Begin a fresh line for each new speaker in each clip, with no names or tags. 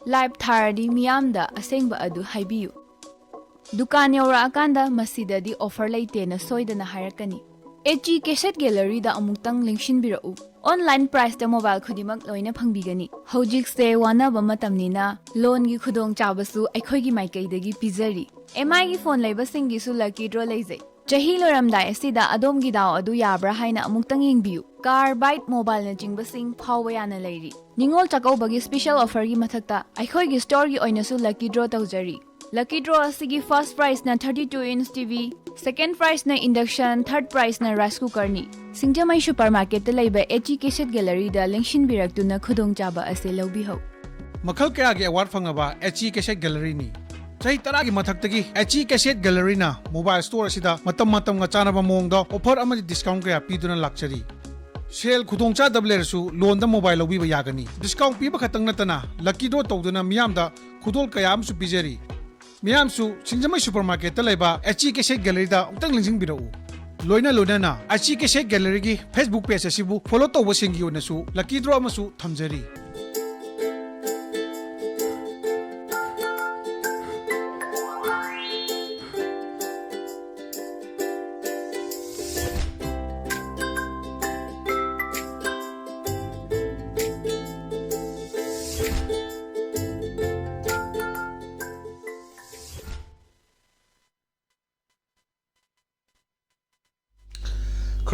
Live Tharadi Miyamda Asengba Adu Haibiyu. Dukan Yaura Akanda Masidadi offer laitena soidana harakani. HG Cassette Gallery da amutang linkshin birau. Online price da mobile khudimak loina phangbigani. Hojik se wana ba matamnina loan gi khudong chabasu aikhoi gi maikai dagi pizari. MI gi phone leiba singi su lucky draw leizai. Chahi loramdai asida adom gi daw adu yabra haina amuktang yengbiu. Car bite mobile na jingba sing phawwa yana leiri. Ningol chakau bagi special offer gi mathakta aikhoi gi store gi oina su lucky draw tawjari. Lucky draw asigi first prize na 32-inch TV, second prize na induction, third prize na rice cooker ni. Singjamai supermarket ta laiba HG Cassette Gallery da lengshin biraktu na khudong chaba ase lawbi ho.
Makhal kaya gi award fangaba HG Cassette Gallery ni. Chahi taragi mathaktagi HG Cassette Gallery na mobile store asida matam nga chanaba mongda offer amadi discount kaya piduna lakchari. Sale khudong cha double su loan da mobile lawbi ba yagani. Discount piba khatang natana lucky draw tawduna miyamda khudol kaya am su pijari. Miyamsu Singjamai supermarket ta laiba HG Cassette Gallery da utang lingjing birau. Loina na HG Cassette Gallery gi Facebook page asibu follow tawba singi onasu lucky draw amasu thamjari.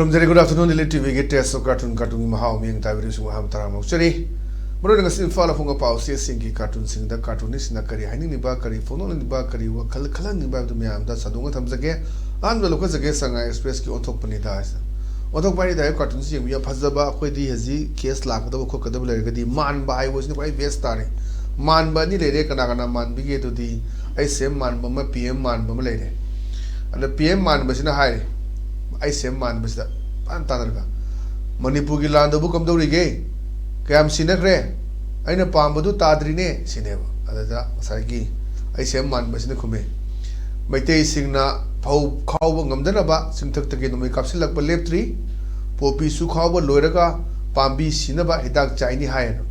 Good afternoon, Lily we get test of cartoon Mahao Ming Tiberius Maham Taramokari. Morning in fall of a power singy cartoon sing the cartoonist Nakari, Hanging Bakari, Fono and Bakari, Wakalan about the Miam, that's a donut comes again, and the locals against Sanga Express Otopani dies. Otopani the cartoon sing we are Pazaba, Quedi, Hazi, Case Lak, the Coca Man by was the way best starting. Man Bunny, Lady Kanagana Man, begin to the ISM Man, Bama PM Man, Bama Lady. And the PM Man was in a high. I say man was that Antanaka. Manipugi land the book of the Rigay. Cam Sinagre. I know Pambadu Tadrine, Sineva. Ada Sagi. I say man was in the Kume. My day sing na Pau Kawangam Danaba, Sintak again to make up Silak Balep tree. Popi Sukawa Loraga, Pambi Sinaba, Hidak Chini Higher.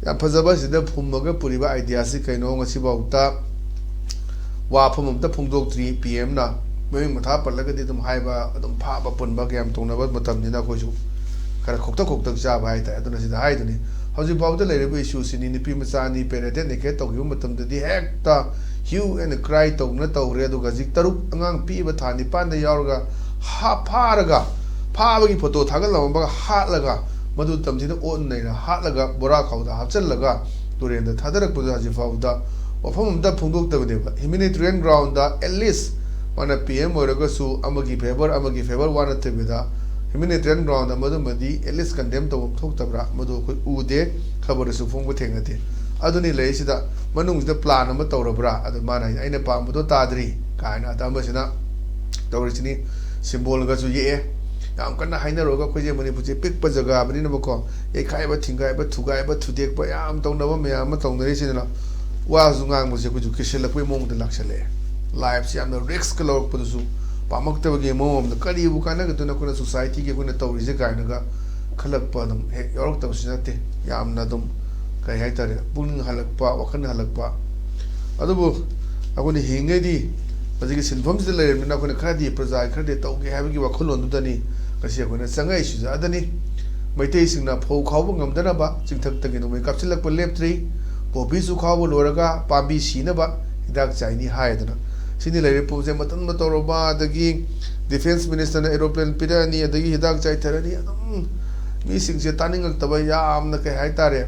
Yapazabas in the Pumaga Puriba ideas, I know Sibauta Wapum of the Pumdog 3 PM na. May matapa lagadi tum haiba adum phaba punba game tonaba matamnina khoju kara khokta jaba haita aduna sida haiduni hoji bawda lerebu issue sini nipi machani penete ne ke togyu matamdadi hekta hue and cry togna tawre adu gazik taruk angang pi ba thani pan da yaurga ha pharaga phabagi photo thagalamba hatlaga madu tamjina on neina hatlaga bora khawda hapchallaga turenda thadarak puja ji fawda wafam da phungdok tabdeba humanitarian ground da at least Mana PM or Gasu, Amagi favor, one at the humanitarian ground, a mother Madi, at least condemned to Toktabra, Madu Ude, cover the Sufung with Tengati. Adoni lays that Manung the plan of Matorabra at the Mana, in a palm with Tadri, Kaina, Damasina, Dorisini, symbol Gasu ye. I'm gonna hide a roga quiz when you put a pick Pazaga, but in a book, a Kaiba Tingai, but two guy, but to take by Am Tonava, Maton, the Resident. While Zungang was able to kiss a Laquimong the luxury. Lives yam the Rex Kalok Pudu, Pamakta game home, the Kali Bukana to Nakuna society, given a Tauriza Kainaga, Kalak Padum, York Sinati, Yam Nadum, Kayatari, Punin Halakpa, Wakan Halakpa. Other book, I want to hingadi, as it is informed the lady, Nakuna Kadi, preside credit, okay, having you a colon to Dani, Kasiakuna Sanga issues, Adani, my tasting up whole Kawangam Danaba, Sintak make up Silak Lep tree, Popisu Kawa Loraga, Pabi Sinaba, Hidak Chini Hydra. Sini lady pose matan matoroba the defense minister aeroplane pirani the hidak chai therani missing se taning ak tabaya am na kai haitare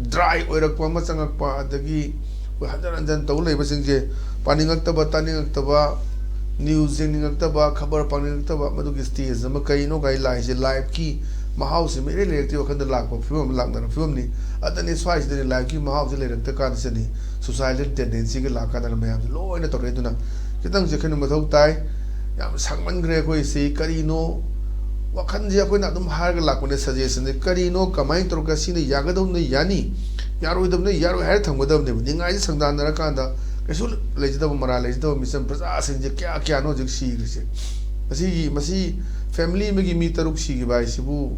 dry oirak pa machangak pa adagi hadaranjan to leba sing je paningak taba taning ak taba news jing ak taba khabar paning taba madu gi stage ma kai no gai lai je live ki mahau se mere le ti wakhan lak pa film lak na film ni adani swais de live ki mahau se le rak ta kan se ni societal tendency ke laka na mayam lo ina to reduna kitang je khen mathau tai yam sangman gre koi se karino wakhan je koi na dum har ga lakune suggestion de karino kamai tor ka sine yagadom ne yani yaro dum ne yaro har thangodam ne ningai sangdan na ka da kesul lejida mara lejida mission prasa sin je kya no jik si se masi family me gi mi taruk si gi bai sibu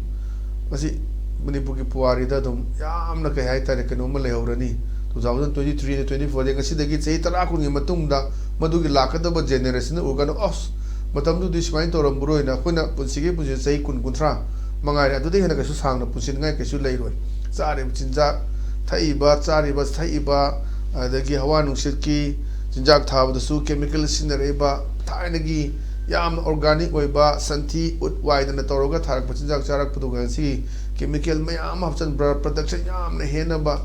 masi Manipur ki puari da dum yamna kai hai tare kano ma lehorani 2023 and 24 de ngasi dagi chei tara kun gi matung da madu gi lakadaba generation urgan os matam du dismain toram buroi na khuna punsigi punji chei kun kunthra mangai adu de hena ka su sang na pusin ngai ka su lei roi chare chinja thai ba chari ba thai ba adagi hawa nungsit ki chinjak thab da su chemical sinare ba thaina gi yam organic oi ba santi ut wai da na toroga tharak chinjak charak pudu ga si chemical mayam hapchan production yam na hena ba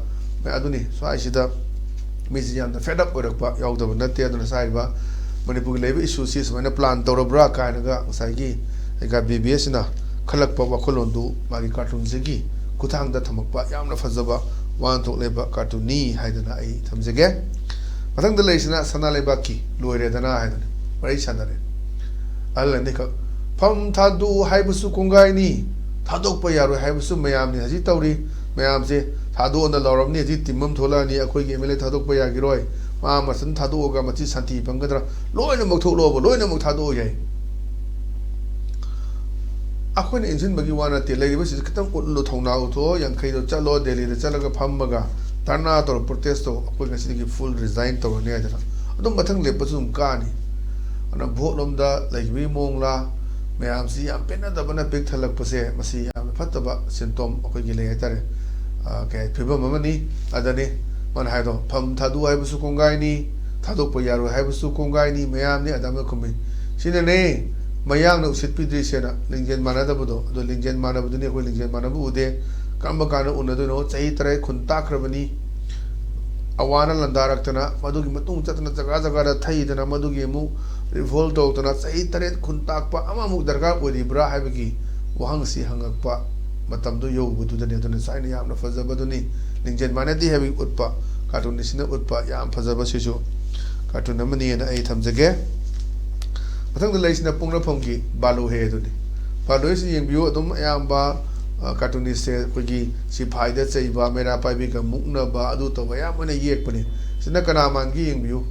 mai aduni swai sida misi yam da fed up orak ba yaw da na te aduna sai ba manipur lebe issue si samana plan torobra ka na ga sai gi ga bbs na khalak pa wakolon du magi cartoon sigi kuthang da thamak pa yam na fazaba wan tok leba cartoon ni haidana ai thamjege mathang da leisna sana leba ki loire dana haidana mari sanare al ne ka pham thadu haibusu kongai ni thadok pa yaro haibusu mayam ni haji tawri mayam se thadu on da loram ni ji timam thola ni akoi ge mele thadok pa ya giroi ma masan thadu ga machi santi pangadra loina mok thok lo bo loina mok thadu yai akoi engine bagi wana te lei basi kitang utlo thongna utho yang khai do chalo delhi de chalaga phammaga tarna tor protest to akoi ngasi gi full resign to ne adara adum mathang le pasum ka ni ana bhot lomda laiwi mongla mayam si am pena da bana big thalak pase masi am phataba symptom akoi gi le tare ke phiba mamani adani man hai do pham thadu hai busu kongai ni thadu po yaro hai busu kongai ni mayam ni adam khumi sine ne mayang no sit pidri sena lingjen mana da budo do lingjen mana budo ne ko lingjen mana bu de kamba kana unadu no chai tare khunta khrabani awana landarak tana madu gi matung chatna jaga jaga ra thai dana madu gi mu revolt to tana chai tare khunta pa ama mu darga odi bra hai bagi wahang si hangak pa matam do yo budu da ne to ne sai ne yam na fazaba do ni lingjen mana di hebi utpa cartoon ni sina utpa yam fazaba sisu cartoon namani na ai thamjage mathang da leisna pungna phomgi balu he do ni balu si yeng biu adum yam ba cartoon ni se kogi si phaida chei ba mera pai bi ka mukna ba adu to ba yam ne yek pani sina kana man gi yeng biu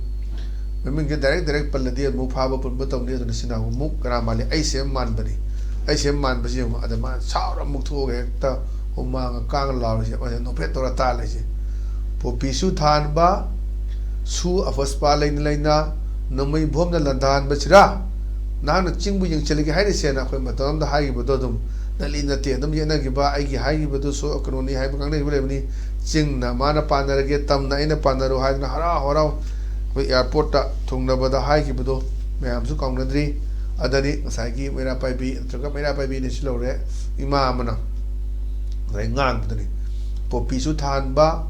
memin ge direct palladi mu pha ba pun ba taw ni do sina muk kana mali ai sem man bani ai sem man ba ji ma adama saura muk thu ge ta homa nga kang la si ba no phet to ra ta le si po pisu than ba su afaspa leina namai bhom na landan bachra na chingbu yeng chelegi haire sena khoi matam da hai bodo dum nali na te dum yena gi ba ai gi hai gi bodo so akroni hai bang nei bule ni ching na mana panar ge tam na ina panaru hai na hara hora khoi airport ta thungna bada hai gi bodo me am su kaung nadri adani sai gi mera pai bi troka mera pai bi ni silo re ima mana rai ngan bada ni po pisu than ba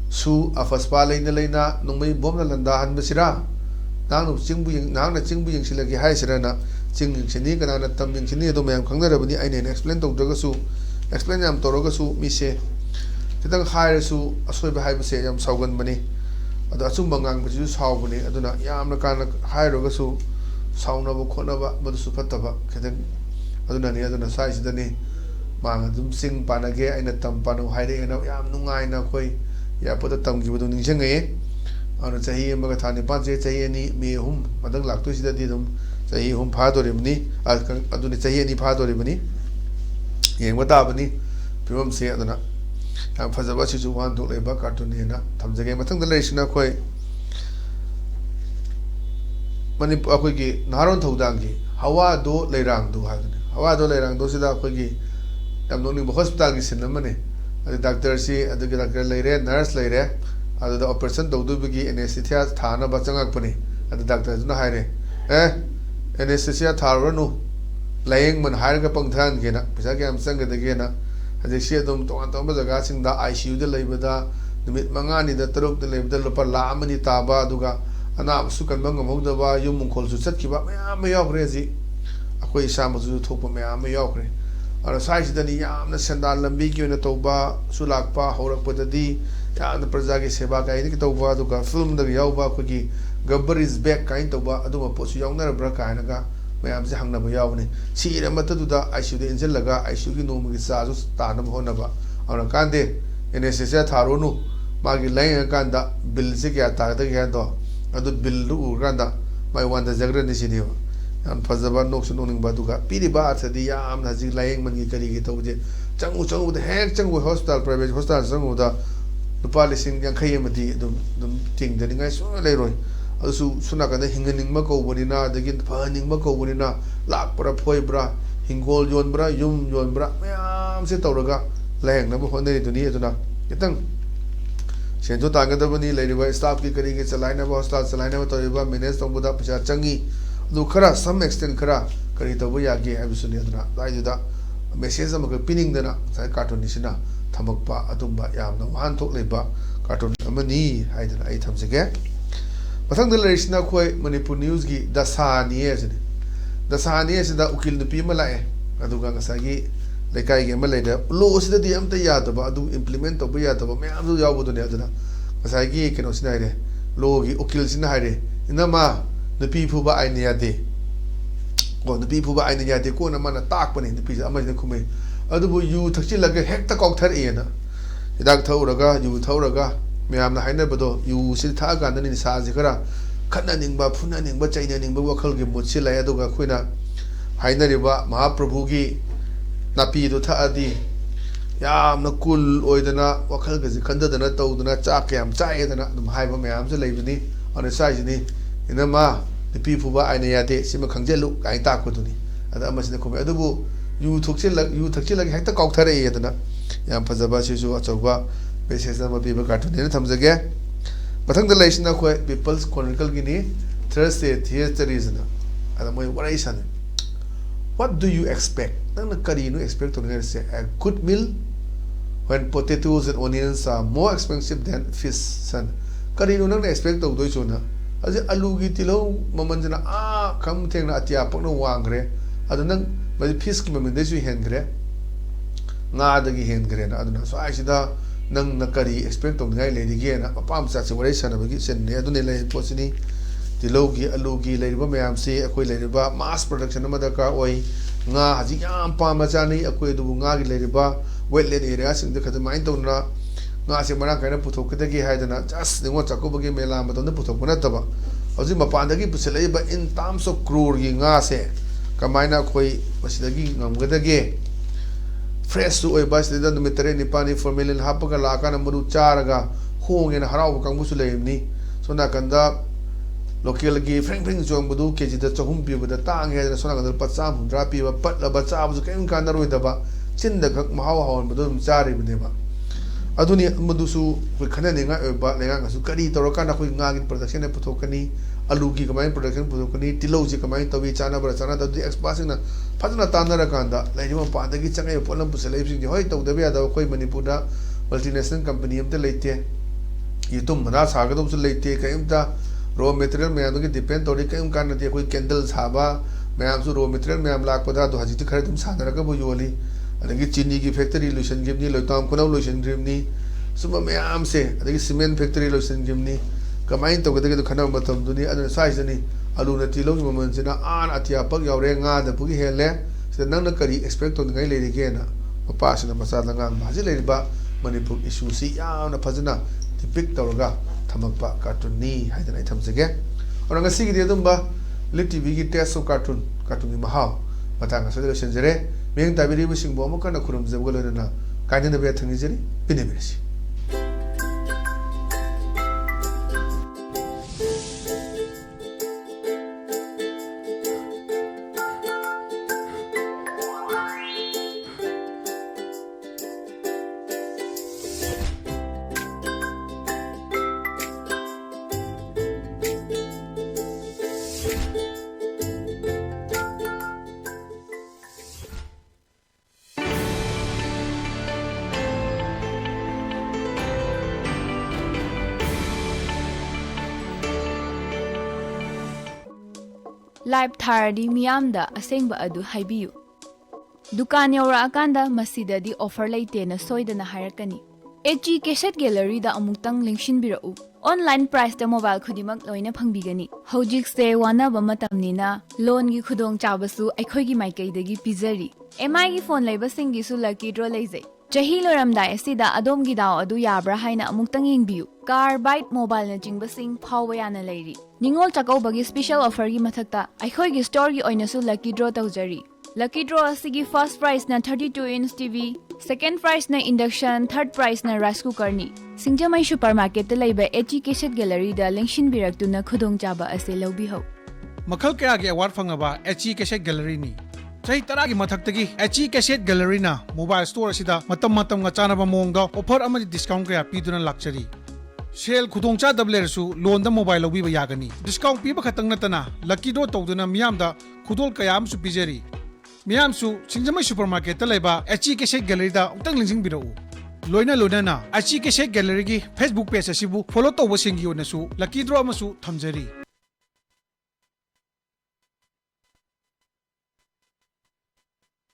su afaspa leina nomai bom na landa han basira nang chingbu yeng nang na chingbu yeng silagi hai sirana ching chini kana na tam yeng chini do mayam khangna rabani aine explain to daga su explain yam toroga su mi se titang hai su asoi ba hai se yam saugan bani adu achum bangang bu su sau bani aduna yam na kana hai roga su sauna ba khona ba madu su phatta ba khedang aduna ni aduna sai sidani mang dum sing panage aina tam panu hai re na yam nungai na khoi ya pada tam gi bu ning jengai ana chahi amaga thani panche chahi ni me hum madang laktu sida di dum chahi hum pha dore mani aduni chahi ni pha dore mani yeng wata bani pibam se aduna yam phajaba si ju wan do leba cartoon ni na thamjage mathang da leisna khoi mani akoi gi naron thodang gi hawa do leirang do ha hawa do leirang do sida akoi gi yam no ni hospital gi sin mane adi doctor si adi doctor leire nurse leire adu da operation do du bigi anesthesia thana ba changak pani adu doctor na haire anesthesia tharo nu layeng man hair ga pangthan ge na pisa ge am sang ge de ge na adi sie dum to an to ba jaga sing da ICU de leiba da numit manga ni da taruk de leiba da lopa la amani ta ba duga ana su kan bang ngam da ba yum khol su chat ki ba ma yaw re ji akoi sa ma su thok pa ma yaw re ara sai da ni yam na sandal lambi ki na to ba sulak pa horak pa da di ya na praja ge seba kai ni to ba du ka film da yaw ba ko ki gabbar is back kain to ba adu ma po su yaw na bra ka na ga mayam se hangna ba yaw ni si ra mat du da ICU de injil laga ICU gi no gi sa ju ta na ho na ba ara kan de anesthesia tharo nu ma gi lai kan da bill se kya ta da ge do adu bill ru kan da mai wan da jagra ni si ni yam phajaba nok su ning ba du ga piri ba athadi yam na ji lai man gi kari gi to je चंगू हेक चंगू hospital private hospital चंगूदा लुपा लिसिंग यांखई अमदी तिंगदनिंगाई सुना लेरोय अदुसु सुनाकन हिंगनिंगमा कौबनिना अदगी फहनिंगमा कौबनिना लाकपरा फोइब्रा हिंगोल योनब्रा युम योनब्रा मैम से तौरगा लैंगनब होनेरिदुनी अदुना खितंग सेंजो तागदबनी लेरिबा स्टाफ की करीगे चलाइनब हॉस्पिटल चलाइनब तौरिबा मैनेज तौबदा पैसा चंगी अदु खरा सम एक्सटेंट खरा करी तौबा यागे हाबिसुनी अदुना दाइजुदा मेसेज अमक पिनिंगदना साइ कार्टूनिसिना थमकपा अदुंबा यामना वाहन थोकलेबा कार्टून अमनी हाइदना आई थमजगे मथंग लेरिसिना खोय मणिपुर न्यूज की दसानी एजने दसानी एसदा उकिल नुपी म लाए अदुगा ngसागी लेकाई गे म लेदा लो सिददी अमता यादबा अदु इम्प्लीमेंट तौबा यादबा मैम दु यावबदुने अदुना ngसागी केनो सिना हाइरे लो की उकिल सिना हाइरे इनमा नुपी फुबा आइने यादे को नुपी फुबा आइने यादे को न माना ताकपने नुपी अमजने खुमे अदुबु यू थक्चिलगे हेक्ता कौथरएना हिदाक थौरगा यू थौरगा मैम हाइनबदो यू सि थागाननि निसाजे खरा खन्नानिंगबा फुनानिंगबा चाइनानिंगबा वखलगे मुछि लाय अदुगा खुइना हाइनरिबा महाप्रभु की नापीदो थाअदि यामना कुल ओइदना वखलगे जि खंददना तौदना चाक याम चाइदना दुम हाइबा मैम से लेबनी अने साइजनी इनमा निपी फुबा आइना यादे सिमा खंगजेलु गाइ ताकदुनी अदा अमसिने खुमे अदुबु यू थक्चिलगे हेक्ता कौथरएदना याम फजबा सिसु अचौबा मेसेज अमा पीबा कार्टून थमजगे मथंग लेसिना खोय पीपल्स क्रॉनिकल गिनी थर्सडे थिएटरीजना अदा मोय वराई सन व्हाट डू यू एक्सपेक्ट नंग करी नु एक्सपेक्ट तोने से a good meal when potatoes and onions are more expensive than fish सन करी नु नंग एक्सपेक्ट तो दोइ सोना अजे आलू गी तिलो ममनजना आ खम थेंगना अतिया पकनो वांगरे अदा नंग बदि फिश की ममन देसु हेंगरे nga dagi हेंगरे ना अदुना सो आइसिदा नंग न करी एक्सपेक्ट तौनिंगाई लेदिगे ना पाम चाचे वरै सनबगी सेनने अदुने ले पोसिनी तिलौगी अलूगी लेरिबा मैम से अखोय लेरिबा मास प्रोडक्शन अमा दरकार ओय nga haji yam पाम चानी अखोय दुबु nga gi लेरिबा वेटलैंड एरिया सिंग द खदमाइन तौना nga से मरा कायना पुथोकदगी हायदना जस्ट निंगो चकोबगी मेला मतोंद पुथोकना तबा हजि मपानदगी पुसलेबा in terms of crore gi nga से कमाइना खोय मसिदगी ngamgदगे फ्रेश तो ओय बस देदा नुमितरे निपानी फॉर्मेलिन हापगा लाकाना मरु चारगा होंगेना हराव कांगबुसु लेमनी सोना कंदा लोकल की फ्रेंग फ्रेंग जोंबदु केजी द चहुम पिबदा तांगे सोना कंदा 50 100 पिबा पटलबा चाबसु केम कानरोइदबा चिंद खक महाव हावन बदु चारिबनेबा अदुनी मदुसु कोई खननेगा ओबा लेगांगसु करी तोरकाना कोई गागी प्रोडक्शन ने पुथोकनी आलू की कमाइन प्रोडक्शन पुथोकनी तिलौजी कमाइन तबी चाना बरा चाना तदि एक्सपासिंगना फजना तानरा कांदा लाइजमा पादगी चंगे पोलम पुसलेबिसिंग होय तौदबे यादा कोई मणिपुरदा मल्टीनेशनल कंपनी अमते लेते ये तो मना सागदबसु लेते कयमता रॉ मटेरियल मैम की डिपेंड तौरी कयम कानते कोई कैंडल साबा मैम रॉ मटेरियल मैम लाकपदा तो हजित खरे तुम सानरगा बु योली अदगी चीनी की फैक्ट्री लोशन गिमनी लोताम खुनाव लोशन गिमनी सुबह मैम से अदगी सीमेंट फैक्ट्री लोशन गिमनी कमाइन तौगदगे तो खना मतम दुनी अदन साइजनी आलू न तिलो की ममनसिना आन अतियापक यावरे nga द पुगी हेले से नंग न करी एक्सपेक्ट तो ngai लेरिगे ना मपासना मसा लंगांग भाजी लेरिबा मणिपुर इशू सी यावना फजना टिपिक तौरगा थमकपा कार्टून नी हाइदना थमजगे और ngasi gi dumba lit tv gi test of cartoon gi mahaw matanga solution jere meng tabiri bu singbo mo kana khurum jebgolo na kaidina be thangi jeri pineberisi
live थारदी मियामदा असेंगबा अदु हाइबियु दुकान यौरा अकांदा मसीददी ऑफर लेतेना सोइदना हायरकनी एची कैसेट गैलरी दा अमुक्तंग लिंक्शिन बिरउ ऑनलाइन प्राइस दा मोबाइल खुदिमक लोइना फंगबिगनी हौजिक से वानाबा मतमनिना लोन गी खुदोंग चाबसु अखोइगी माइकैदगी पिजरी एमआई गी फोन लेबसिंगी सु लकी ड्रॉ लेजे चही लोरमदाय असिदा अदोमगी दाव अदु याब्रा हाइना अमुक्तंग यिंगबियु कार बाइट मोबाइल ना चिंगबसिंग फावबा याना लेरी निंगोल चकौबगी स्पेशल ऑफर गी मथक्ता अखोइगी स्टोर गी ओइनासु लकी ड्रॉ तौजरी लकी ड्रॉ असिगी फर्स्ट प्राइस ना 32 inch TV Second prize na induction, third prize na rice cooker ni. Singjamay supermarket ta laiba HG Cassette Gallery da lengshin biraktuna khudong chaba ase lawbihau.
Makhal kaya ge award fangaba HG Cassette Gallery ni. Chahi taragi mathaktagi HG Cassette Gallery na mobile store asida matam nga chanaba mongda offer amadi discount kaya piduna lakchari. Sale khudong cha dablersu loan da mobile lawbiba yagani. Discount piba khatang natana lucky draw tawduna miyamda khudol kaya amsu pijeri. Miyamsu Singjamay supermarket ta laiba HG Cassette Gallery da utang lingsing birau. Loina na HG Cassette Gallery gi Facebook page asibu follow tawba singi onasu lucky draw amasu thamjari.